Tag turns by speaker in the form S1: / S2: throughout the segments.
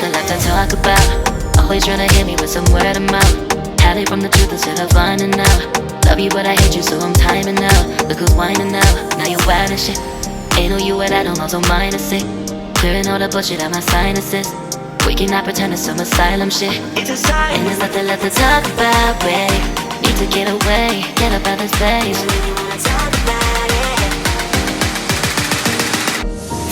S1: nothing left to talk about. Always trying to hit me with some word of mouth. Hide from the truth instead of finding out. Love you but I hate you so I'm timing out. Look who's whining now, now you wild and shit. Ain't no you and I don't know, so mine is sick. Clearing all the bullshit out my sinuses. We cannot pretend it's some asylum shit. It's a sign. And there's nothing left to talk about, babe. Need to get away, get up out this place.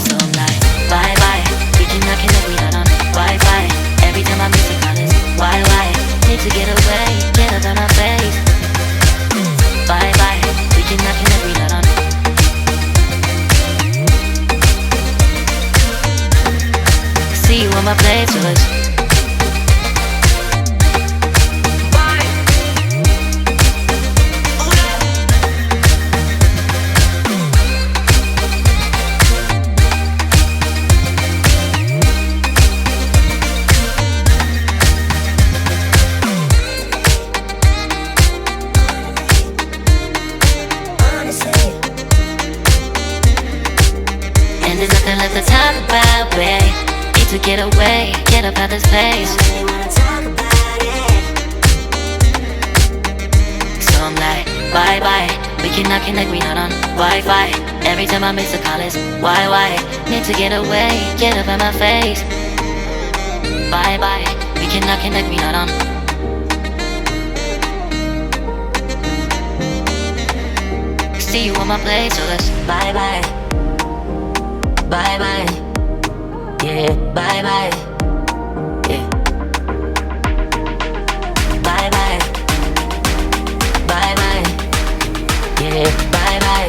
S1: So I'm like, bye bye. We cannot connect, we not on Wi-Fi. Every time I miss a call it's why? Need to get away, get up out my face. Bye bye. We cannot connect, we not on. See you on my playlist. And there's nothing left to talk about, babe. Need to get away, get up out this place. So I'm like, bye bye. We cannot connect, we not on Wi-Fi. Every time I miss a call it's why? Need to get away, get up out my face. Bye bye. We cannot connect, we not on. See you on my place, so let's bye bye. Bye bye, yeah, bye bye, yeah. Bye bye, bye bye, yeah, bye bye,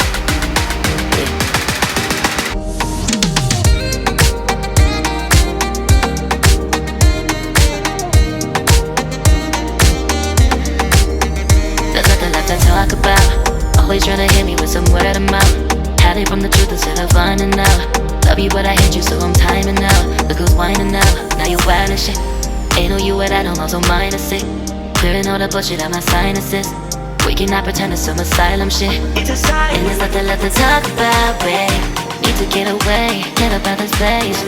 S1: yeah. There's nothing left to talk about. Always trying to hit me with some word of mouth. Hiding from the truth instead of finding out. Love you but I hate you so I'm timing out. Look who's whining now, now you wild and shit. Ain't no you and I don't know, so mine is sick. Clearing all the bullshit out my sinuses. We cannot pretend it's some asylum shit. It's a sign. And there's nothing left to talk about, babe. Need to get away, get up out this place.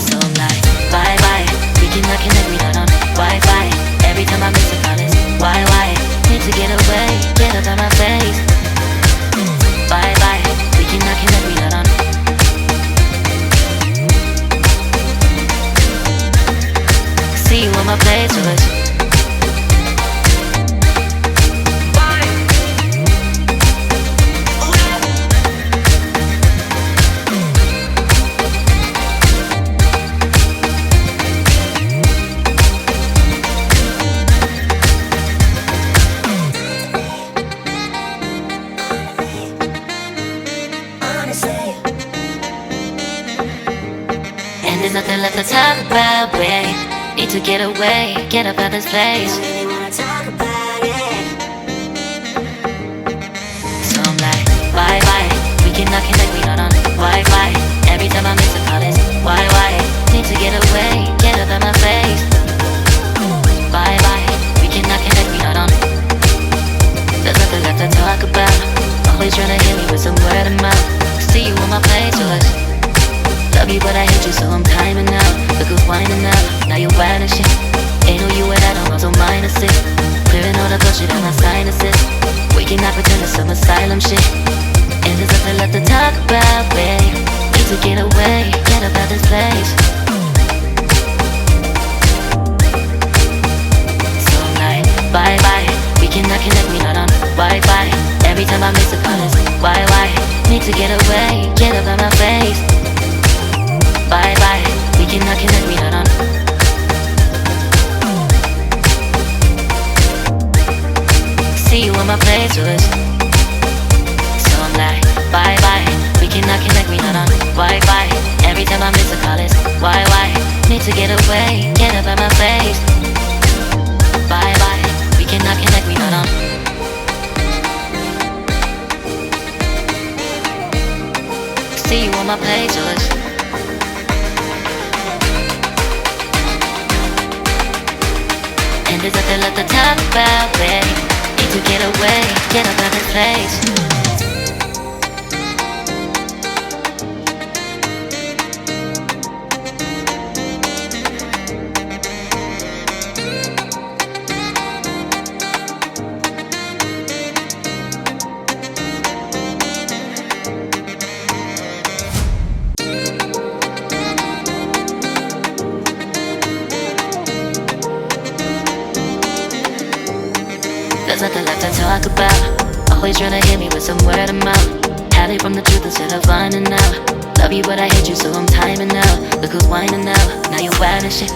S1: So I'm like, bye bye. We cannot connect, we not on Wi-Fi. Every time I miss a call it's why? Need to get away, get up out my face. Bye bye, we cannot connect, we not on. See you on my playlist. And there's nothing left to talk about, babe. Need to get away, get up out this place. So I'm like, bye bye. We cannot connect, we not on Wi-Fi. Every time I miss a call it's why? Need to get away, get up out my face. Bye bye. We cannot connect, we not on. There's nothing left to talk about. Always trying to hit me with some word of mouth. See you on my playlist. Love you but I hate you so I'm timing out. Look who's whining now, now you wild and shit. Ain't no you and I don't know, so mine is sick. Clearing all the bullshit out my sinuses. We cannot pretend it's some asylum shit. And there's nothing left to talk about, babe. Need to get away, get up out this place. So I'm like, bye bye. We cannot connect, we not on Wi-Fi. Every time I miss a call it's why? Need to get away, get up out my face. Bye bye, we cannot connect, we not on. See you on my playlist. So I'm like, bye bye. We cannot connect, we not on Wi-Fi. Every time I miss a call it's why? Need to get away, get up out my face. Bye bye, we cannot connect, we not on. See you on my playlist. And there's nothing left to talk about, babe. Need to get away, get up out this place. nothing left to talk about. Always trying to hit me with some word of mouth. Hide it from the truth instead of finding out. Love you but I hate you so I'm timing out. Look who's whining now, now you're wild and shit.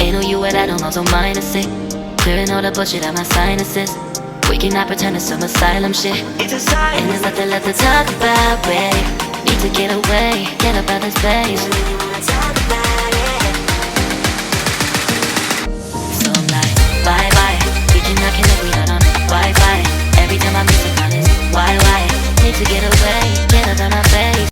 S1: Ain't no you what I don't know, so mine is sick. Clearing all the bullshit out my sinuses. We cannot pretend it's some asylum shit. And there's nothing left to talk about, babe. Need to get away, get up out of this place. So I'm like, bye bye. We cannot connect, we not on Wi-Fi. Every time I miss a call is why? Need to get away.